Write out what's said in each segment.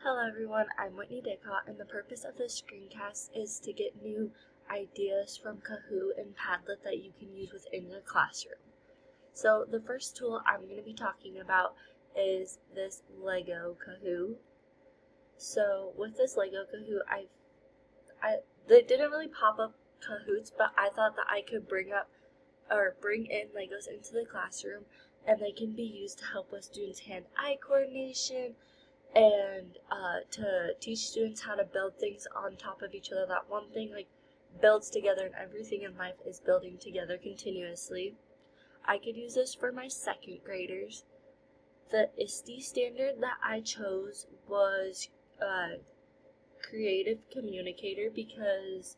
Hello everyone, I'm Whitney Dicott, and the purpose of this screencast is to get new ideas from Kahoot and Padlet that you can use within your classroom. So the first tool I'm going to be talking about is this Lego Kahoot. So with this Lego Kahoot, they didn't really pop up Kahoots, but I thought that I could bring in Legos into the classroom, and they can be used to help with students' hand-eye coordination, and to teach students how to build things on top of each other. That one thing builds together, and everything in life is building together continuously. I could use this for my second graders. The ISTE standard that I chose was Creative Communicator because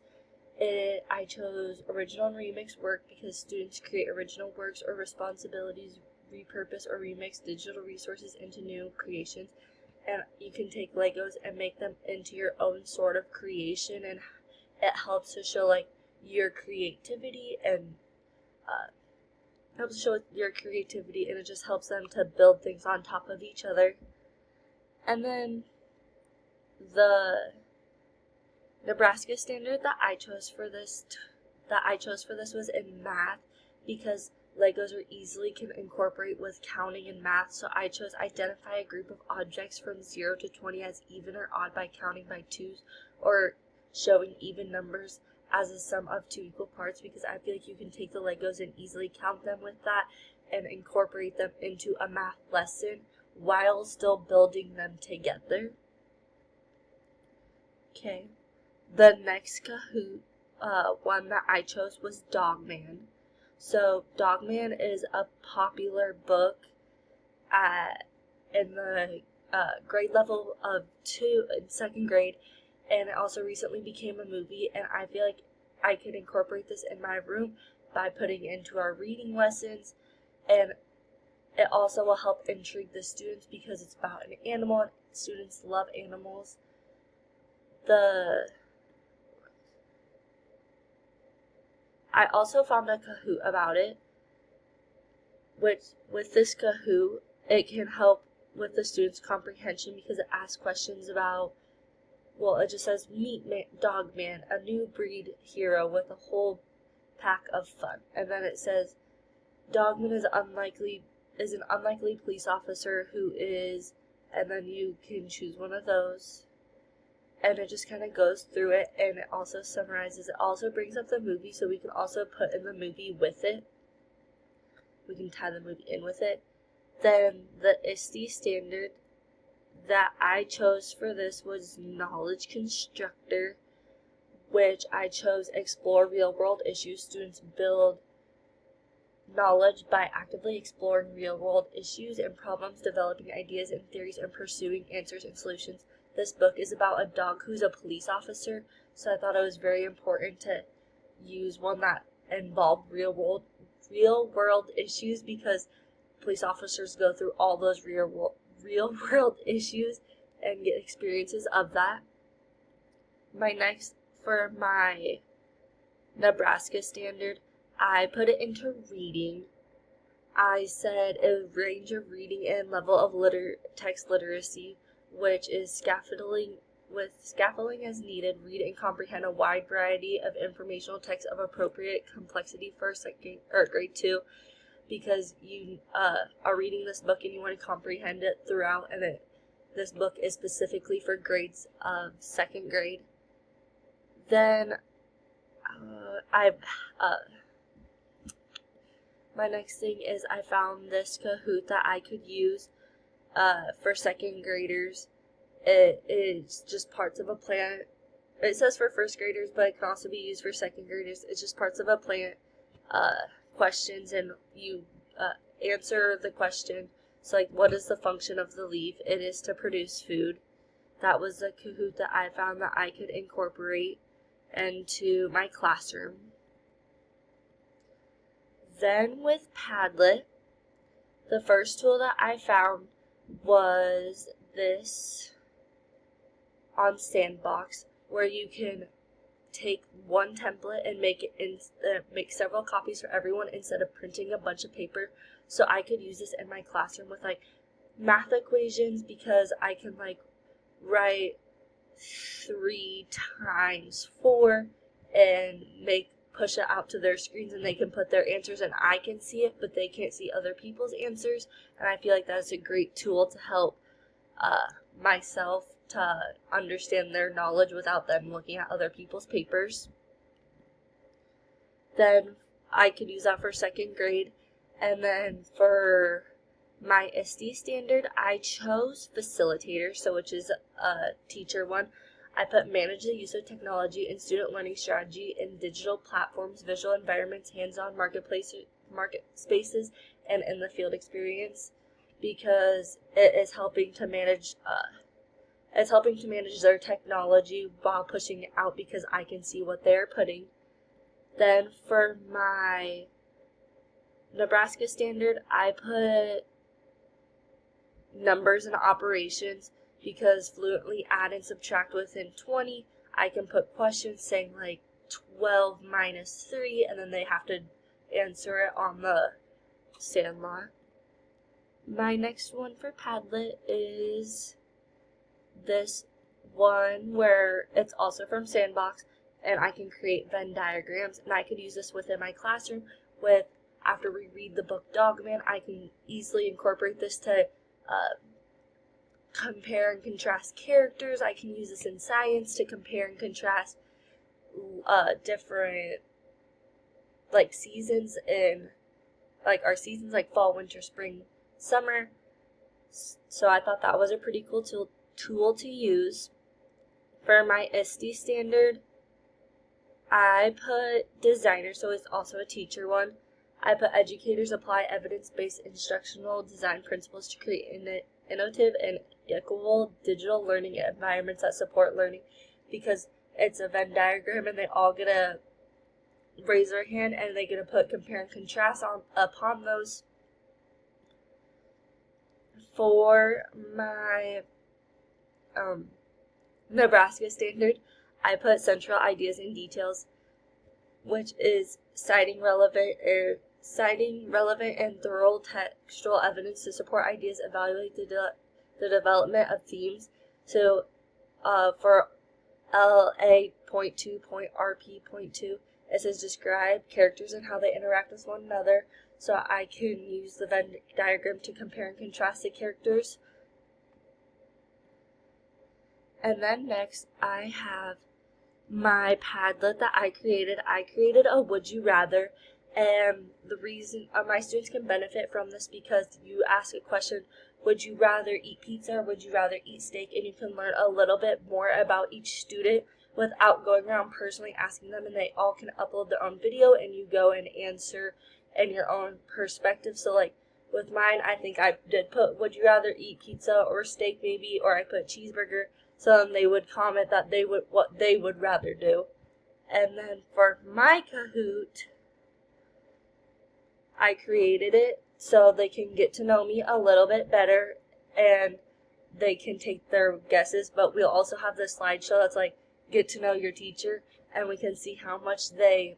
I chose original and remix work because students create original works or responsibilities, repurpose or remix digital resources into new creations. And you can take Legos and make them into your own sort of creation, and it helps to show your creativity and it just helps them to build things on top of each other. And then the Nebraska standard that I chose for this was in math because Legos are easily can incorporate with counting and math, so I chose identify a group of objects from 0 to 20 as even or odd by counting by twos or showing even numbers as a sum of two equal parts, because I feel like you can take the Legos and easily count them with that and incorporate them into a math lesson while still building them together. Okay, the next Kahoot one that I chose was Dogman. So Dogman is a popular book in the grade level of 2 in second grade, and it also recently became a movie, and I feel like I could incorporate this in my room by putting it into our reading lessons, and it also will help intrigue the students because it's about an animal and students love animals. I also found a Kahoot about it, which with this Kahoot, it can help with the students' comprehension because it asks questions about, it just says, meet Dogman, a new breed hero with a whole pack of fun. And then it says, Dogman is an unlikely police officer who is, and then you can choose one of those. And it just kind of goes through it, and it also summarizes. It also brings up the movie, so we can also put in the movie with it. We can tie the movie in with it. Then the ISTE standard that I chose for this was Knowledge Constructor, which I chose explore real-world issues. Students build knowledge by actively exploring real-world issues and problems, developing ideas and theories, and pursuing answers and solutions. This book is about a dog who's a police officer, so I thought it was very important to use one that involved real world issues because police officers go through all those real world issues and get experiences of that. For my Nebraska standard, I put it into reading. I said a range of reading and level of text literacy, which is scaffolding as needed, read and comprehend a wide variety of informational text of appropriate complexity for grade 2, because you are reading this book and you want to comprehend it throughout, and this book is specifically for grades of second grade. Then my next thing is I found this Kahoot that I could use for second graders. It is just parts of a plant. It says for first graders, but it can also be used for second graders. It's just parts of a plant questions, and you answer the question. So what is the function of the leaf? It is to produce food. That was the Kahoot that I found that I could incorporate into my classroom. Then with Padlet, the first tool that I found was this on Sandbox, where you can take one template and make several copies for everyone instead of printing a bunch of paper. So I could use this in my classroom with math equations, because I can write 3 times 4 and push it out to their screens, and they can put their answers and I can see it, but they can't see other people's answers. And I feel like that's a great tool to help myself to understand their knowledge without them looking at other people's papers. Then I could use that for 2nd grade. And then for my SD standard, I chose facilitator, so which is a teacher one. I put manage the use of technology and student learning strategy in digital platforms, visual environments, hands-on market spaces, and in the field experience, because it is helping to manage their technology while pushing it out, because I can see what they're putting. Then for my Nebraska standard, I put numbers and operations, because fluently add and subtract within 20, I can put questions saying like 12 minus 3, and then they have to answer it on the Sandlot. My next one for Padlet is this one where it's also from Sandbox, and I can create Venn diagrams, and I could use this within my classroom. After we read the book Dogman, I can easily incorporate this to compare and contrast characters. I can use this in science to compare and contrast different seasons in our seasons, like fall, winter, spring, summer. So I thought that was a pretty cool tool to use. For my SD standard, I put designer, so it's also a teacher one. I put educators apply evidence-based instructional design principles to create innovative and equitable digital learning environments that support learning, because it's a Venn diagram and they all get to raise their hand and they get to put compare and contrast upon those. For my Nebraska standard, I put central ideas and details, which is citing relevant and thorough textual evidence to support ideas, evaluate the development of themes. So for LA.2.RP.2, it says describe characters and how they interact with one another. So I can use the Venn diagram to compare and contrast the characters. And then next I have my Padlet that I created. I created a would you rather, and the reason my students can benefit from this, because you ask a question, would you rather eat pizza or would you rather eat steak, and you can learn a little bit more about each student without going around personally asking them, and they all can upload their own video and you go and answer in your own perspective. So with mine, I think I did put would you rather eat pizza or steak maybe, or I put cheeseburger, so they would comment that what they would rather do. And then for my Kahoot, I created it so they can get to know me a little bit better and they can take their guesses, but we'll also have the slideshow that's like get to know your teacher, and we can see how much they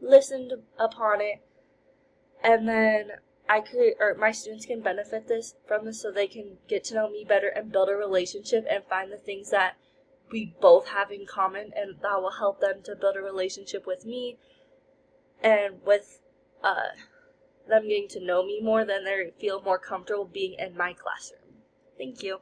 listened upon it. And then my students can benefit from this, so they can get to know me better and build a relationship and find the things that we both have in common, and that will help them to build a relationship with me, and with them getting to know me more, then they feel more comfortable being in my classroom. Thank you.